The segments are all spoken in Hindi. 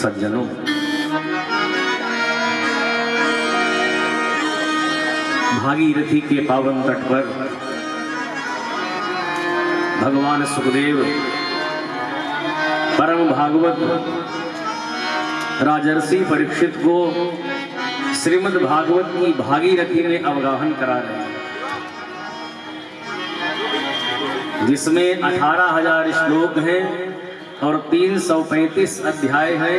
सज्जनों, भागीरथी के पावन तट पर भगवान सुखदेव परम भागवत राजर्षि परीक्षित को श्रीमद् भागवत की भागीरथी में अवगाहन करा रहे हैं, जिसमें 18,000 श्लोक हैं और 335 अध्याय हैं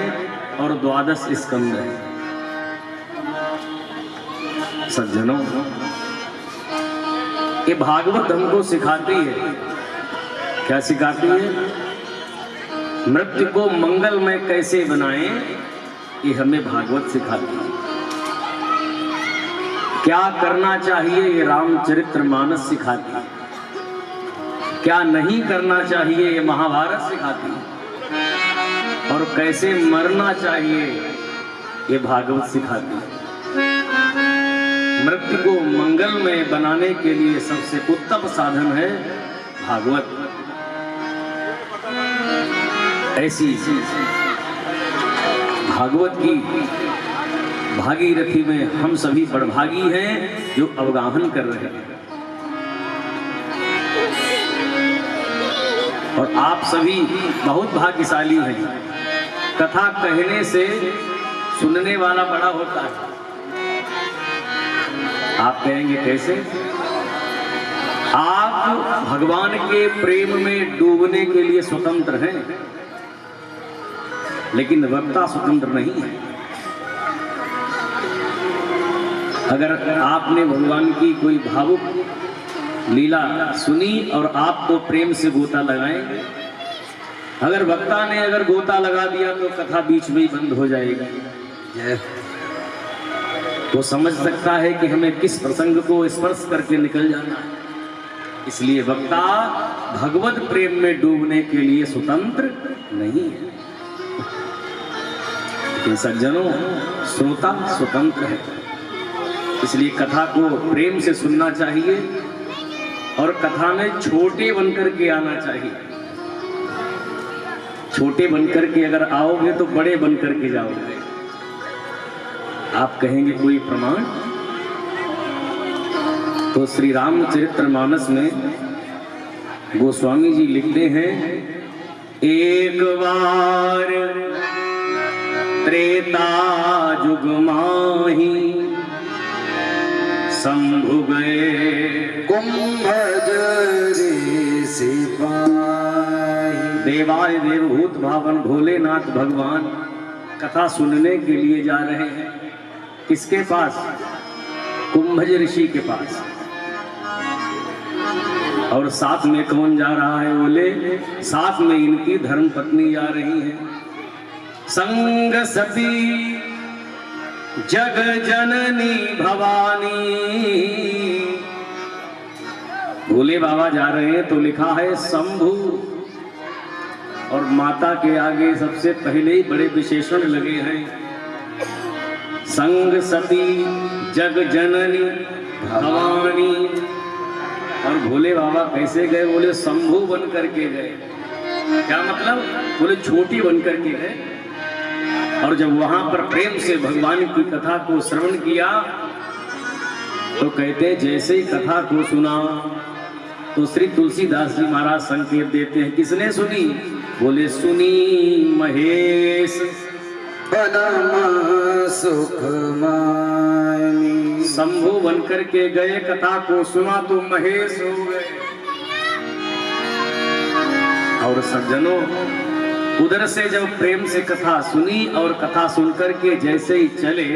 और 12 स्कंद हैं। सज्जनों, ये भागवत हमको सिखाती है, क्या सिखाती है? मृत्यु को मंगलमय कैसे बनाएं, ये हमें भागवत सिखाती है। क्या करना चाहिए, ये रामचरितमानस सिखाती है। क्या नहीं करना चाहिए, ये महाभारत सिखाती है। और कैसे मरना चाहिए, ये भागवत सिखाती है। मृत्यु को मंगलमय बनाने के लिए सबसे उत्तम साधन है भागवत। ऐसी भागवत की भागीरथी में हम सभी बड़भागी हैं जो अवगाहन कर रहे हैं, और आप सभी बहुत भाग्यशाली हैं। कथा कहने से सुनने वाला बड़ा होता है। आप कहेंगे कैसे? आप भगवान के प्रेम में डूबने के लिए स्वतंत्र हैं, लेकिन वक्ता स्वतंत्र नहीं है। अगर आपने भगवान की कोई भावुक लीला सुनी और आप तो प्रेम से गोता लगाएंगे, अगर वक्ता ने अगर गोता लगा दिया तो कथा बीच में ही बंद हो जाएगी। वो समझ सकता है कि हमें किस प्रसंग को स्पर्श करके निकल जाना है। इसलिए वक्ता भगवत प्रेम में डूबने के लिए स्वतंत्र नहीं है, लेकिन सज्जनों, श्रोता स्वतंत्र है। इसलिए कथा को प्रेम से सुनना चाहिए और कथा में छोटे बनकर के आना चाहिए। छोटे बनकर के अगर आओगे तो बड़े बनकर के जाओगे। आप कहेंगे कोई प्रमाण? तो श्री रामचरितमानस में गोस्वामी जी लिखते हैं, एक बार त्रेता जुग माही शंभु गए कुंभज रे सिपाही। देवाय देवभूत भावन भोलेनाथ भगवान कथा सुनने के लिए जा रहे हैं। किसके पास? कुंभज ऋषि के पास। और साथ में कौन जा रहा है? बोले साथ में इनकी धर्म पत्नी जा रही है। संग सती जग जननी भवानी। भोले बाबा जा रहे हैं तो लिखा है शंभु, और माता के आगे सबसे पहले ही बड़े विशेषण लगे हैं, संग सती जग जननी भवानी। और भोले बाबा कैसे गए? बोले शंभु बन करके गए। क्या मतलब? बोले छोटी बन करके गए। और जब वहां पर प्रेम से भगवान की कथा को श्रवण किया तो कहते जैसे ही कथा को सुना तो श्री तुलसीदास जी महाराज संकेत देते हैं, किसने सुनी? बोले सुनी महेश सुख मानी। शंभु बनकर के गए, कथा को सुना तो महेश हो गए। और सज्जनों, उधर से जब प्रेम से कथा सुनी और कथा सुनकर के जैसे ही चले